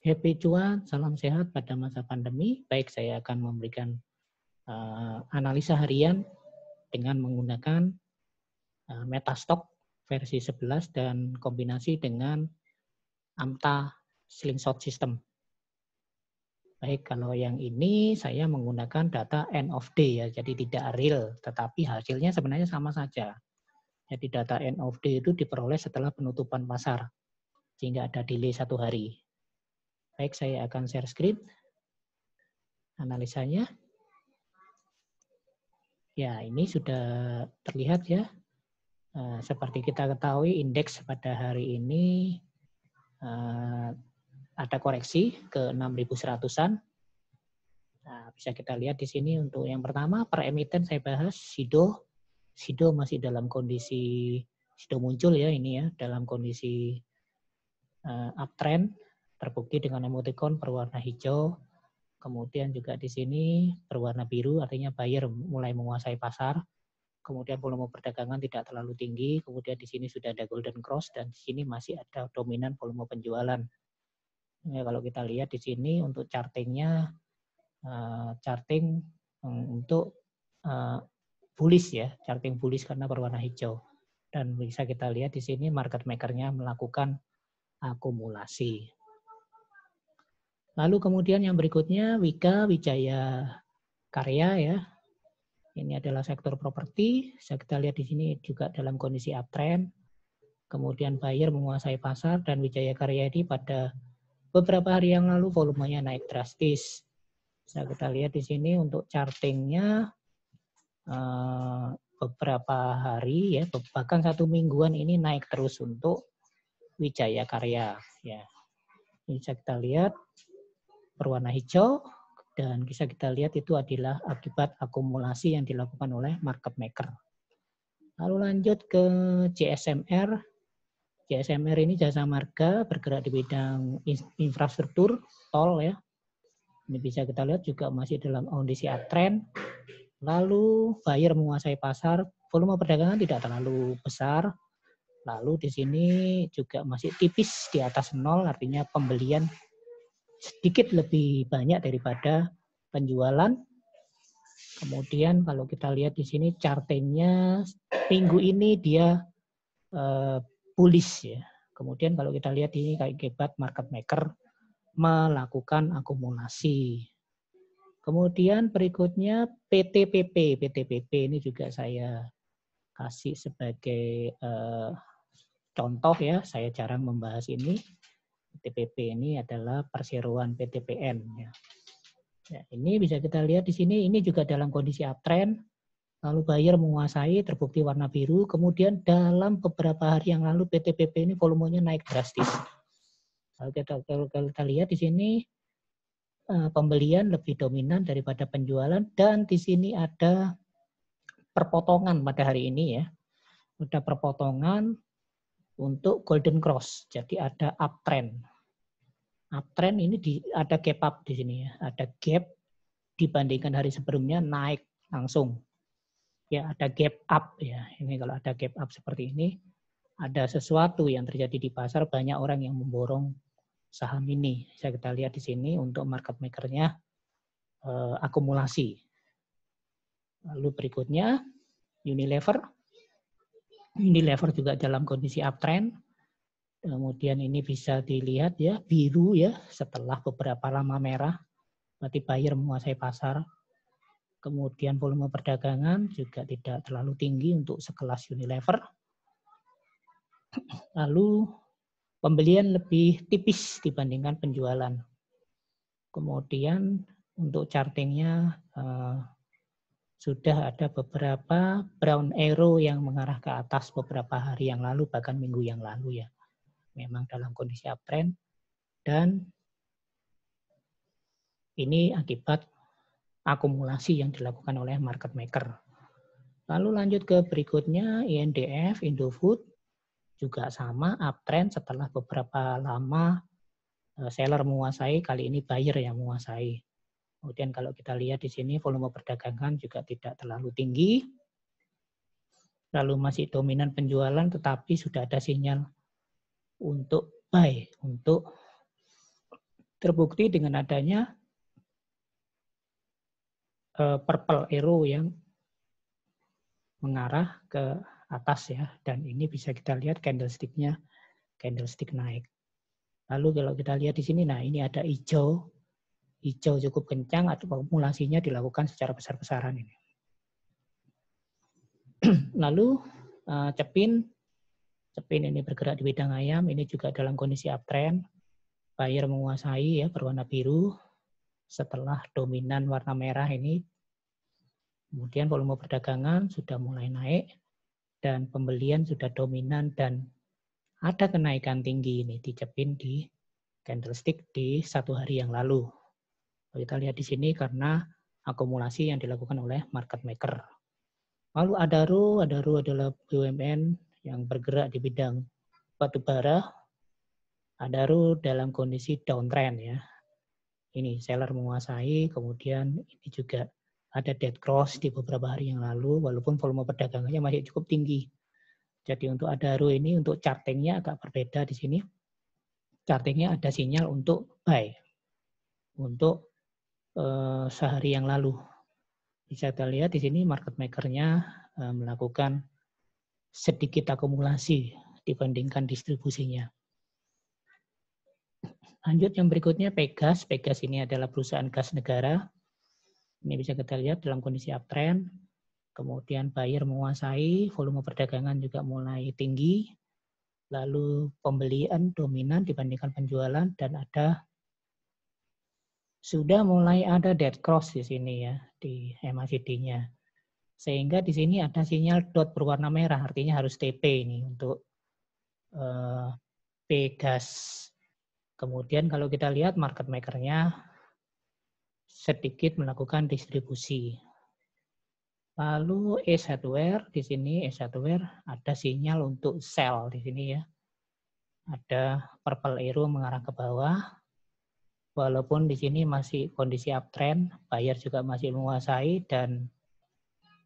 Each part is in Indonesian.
Happy cuan, salam sehat pada masa pandemi. Baik, saya akan memberikan analisa harian dengan menggunakan Metastock versi 11 dan kombinasi dengan AMTA Slingshot System. Baik, kalau yang ini saya menggunakan data end of day ya, jadi tidak real, tetapi hasilnya sebenarnya sama saja. Jadi data end of day itu diperoleh setelah penutupan pasar, sehingga ada delay 1 hari. Baik, saya akan share screen analisanya. Ya, ini sudah terlihat ya. Seperti kita ketahui, indeks pada hari ini ada koreksi ke 6.100-an. Nah, bisa kita lihat di sini untuk yang pertama, per emiten saya bahas, SIDO. SIDO masih dalam kondisi, SIDO muncul ya ini ya, dalam kondisi uptrend, terbukti dengan emoticon berwarna hijau. Kemudian juga di sini berwarna biru, artinya buyer mulai menguasai pasar. Kemudian volume perdagangan tidak terlalu tinggi. Kemudian di sini sudah ada golden cross dan di sini masih ada dominan volume penjualan. Ya, kalau kita lihat di sini untuk chartingnya, charting untuk bullish ya, charting bullish karena berwarna hijau. Dan bisa kita lihat di sini market maker-nya melakukan akumulasi. Lalu kemudian yang berikutnya Wika Wijaya Karya ya. Ini adalah sektor properti. Bisa kita lihat di sini juga dalam kondisi uptrend. Kemudian buyer menguasai pasar dan Wijaya Karya ini pada beberapa hari yang lalu volumenya naik drastis. Bisa kita lihat di sini untuk chartingnya beberapa hari ya, bahkan 1 mingguan ini naik terus untuk Wijaya Karya. Ya, ini bisa kita lihat berwarna hijau dan bisa kita lihat itu adalah akibat akumulasi yang dilakukan oleh market maker. Lalu lanjut ke JSMR. JSMR ini jasa marga bergerak di bidang infrastruktur tol ya. Ini bisa kita lihat juga masih dalam kondisi uptrend. Lalu buyer menguasai pasar, volume perdagangan tidak terlalu besar. Lalu di sini juga masih tipis di atas 0, artinya pembelian sedikit lebih banyak daripada penjualan. Kemudian kalau kita lihat di sini chartingnya minggu ini dia bullish ya. Kemudian kalau kita lihat ini kayak akibat market maker melakukan akumulasi. Kemudian berikutnya PTPP. PTPP ini juga saya kasih sebagai contoh ya. Saya jarang membahas ini. PTPP ini adalah perseroan PTPN. Ya. Ya, ini bisa kita lihat di sini. Ini juga dalam kondisi uptrend. Lalu buyer menguasai, terbukti warna biru. Kemudian dalam beberapa hari yang lalu PTPP ini volumenya naik drastis. Kalau kita lihat di sini pembelian lebih dominan daripada penjualan dan di sini ada perpotongan pada hari ini ya. Ada perpotongan untuk golden cross. Jadi ada uptrend. Uptrend ini ada gap up di sini ya. Ada gap dibandingkan hari sebelumnya naik langsung. Ya, ada gap up ya. Ini kalau ada gap up seperti ini, ada sesuatu yang terjadi di pasar, banyak orang yang memborong saham ini. Bisa kita lihat di sini untuk market maker-nya akumulasi. Lalu berikutnya Unilever. Unilever juga dalam kondisi uptrend. Kemudian ini bisa dilihat ya, biru ya, setelah beberapa lama merah. Berarti buyer menguasai pasar. Kemudian volume perdagangan juga tidak terlalu tinggi untuk sekelas Unilever. Lalu pembelian lebih tipis dibandingkan penjualan. Kemudian untuk chartingnya sudah ada beberapa brown arrow yang mengarah ke atas beberapa hari yang lalu, bahkan minggu yang lalu ya. Memang dalam kondisi uptrend dan ini akibat akumulasi yang dilakukan oleh market maker. Lalu lanjut ke berikutnya INDF, Indofood juga sama uptrend setelah beberapa lama seller menguasai, kali ini buyer yang menguasai. Kemudian kalau kita lihat di sini volume perdagangan juga tidak terlalu tinggi. Lalu masih dominan penjualan tetapi sudah ada sinyal untuk buy, untuk terbukti dengan adanya purple arrow yang mengarah ke atas ya, dan ini bisa kita lihat candlestick naik. Lalu kalau kita lihat di sini, nah ini ada hijau cukup kencang atau akumulasinya dilakukan secara besar-besaran ini. Lalu cepin ini bergerak di bidang ayam, ini juga dalam kondisi uptrend, buyer menguasai ya berwarna biru setelah dominan warna merah ini. Kemudian volume perdagangan sudah mulai naik dan pembelian sudah dominan dan ada kenaikan tinggi ini dicepin di candlestick di 1 hari yang lalu. Kita lihat di sini karena akumulasi yang dilakukan oleh market maker. Lalu Adaro adalah BUMN yang bergerak di bidang batubara. Adaro dalam kondisi downtrend ya. Ini seller menguasai, kemudian ini juga ada dead cross di beberapa hari yang lalu, walaupun volume perdagangannya masih cukup tinggi. Jadi untuk Adaro ini, untuk chartingnya agak berbeda di sini. Chartingnya ada sinyal untuk buy. Untuk sehari yang lalu. Bisa kita lihat di sini market maker-nya melakukan sedikit akumulasi dibandingkan distribusinya. Lanjut yang berikutnya Pegas. Pegas ini adalah perusahaan gas negara. Ini bisa kita lihat dalam kondisi uptrend. Kemudian buyer menguasai, volume perdagangan juga mulai tinggi. Lalu pembelian dominan dibandingkan penjualan dan sudah mulai ada dead cross di sini ya di MACD-nya. Sehingga di sini ada sinyal dot berwarna merah, artinya harus TP ini untuk Pegas. Kemudian kalau kita lihat market maker-nya sedikit melakukan distribusi. Lalu E-Hardware di sini E-Hardware ada sinyal untuk sell di sini ya. Ada purple arrow mengarah ke bawah. Walaupun di sini masih kondisi uptrend, buyer juga masih menguasai dan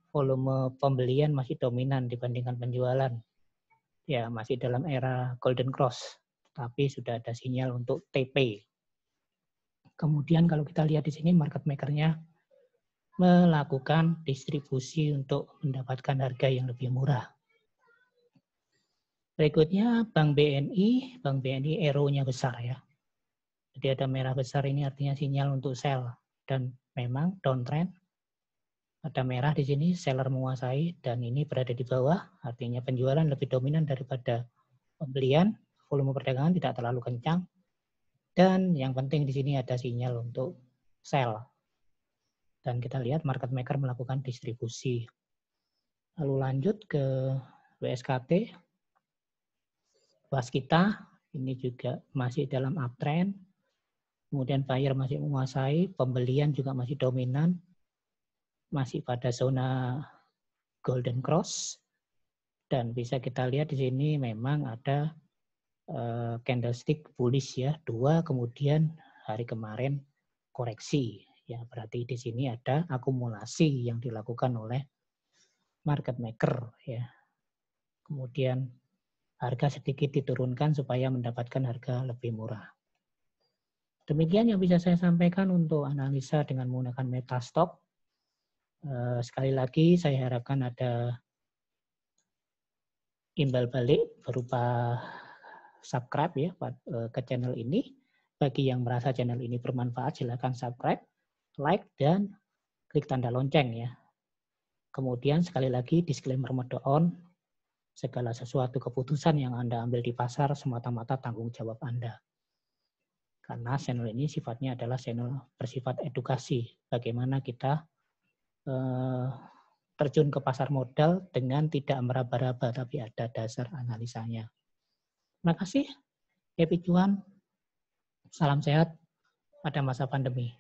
volume pembelian masih dominan dibandingkan penjualan. Ya, masih dalam era golden cross, tapi sudah ada sinyal untuk TP. Kemudian kalau kita lihat di sini market maker-nya melakukan distribusi untuk mendapatkan harga yang lebih murah. Berikutnya Bank BNI. Bank BNI arrow-nya besar ya. Jadi ada merah besar ini artinya sinyal untuk sell dan memang downtrend. Ada merah di sini seller menguasai dan ini berada di bawah, artinya penjualan lebih dominan daripada pembelian. Volume perdagangan tidak terlalu kencang. Dan yang penting di sini ada sinyal untuk sell. Dan kita lihat market maker melakukan distribusi. Lalu lanjut ke WSKT. Waskita ini juga masih dalam uptrend. Kemudian buyer masih menguasai, pembelian juga masih dominan. Masih pada zona golden cross. Dan bisa kita lihat di sini memang ada candlestick bullish ya, 2, kemudian hari kemarin koreksi ya, berarti di sini ada akumulasi yang dilakukan oleh market maker ya. Kemudian harga sedikit diturunkan supaya mendapatkan harga lebih murah. Demikian yang bisa saya sampaikan untuk analisa dengan menggunakan Metastop. Sekali lagi saya harapkan ada imbal balik berupa subscribe ya ke channel ini. Bagi yang merasa channel ini bermanfaat, silakan subscribe, like, dan klik tanda lonceng ya. Kemudian sekali lagi disclaimer mode on, segala sesuatu keputusan yang Anda ambil di pasar semata-mata tanggung jawab Anda. Karena channel ini sifatnya adalah channel bersifat edukasi, bagaimana kita terjun ke pasar modal dengan tidak meraba-raba, tapi ada dasar analisanya. Terima kasih. Happy cuan. Salam sehat pada masa pandemi.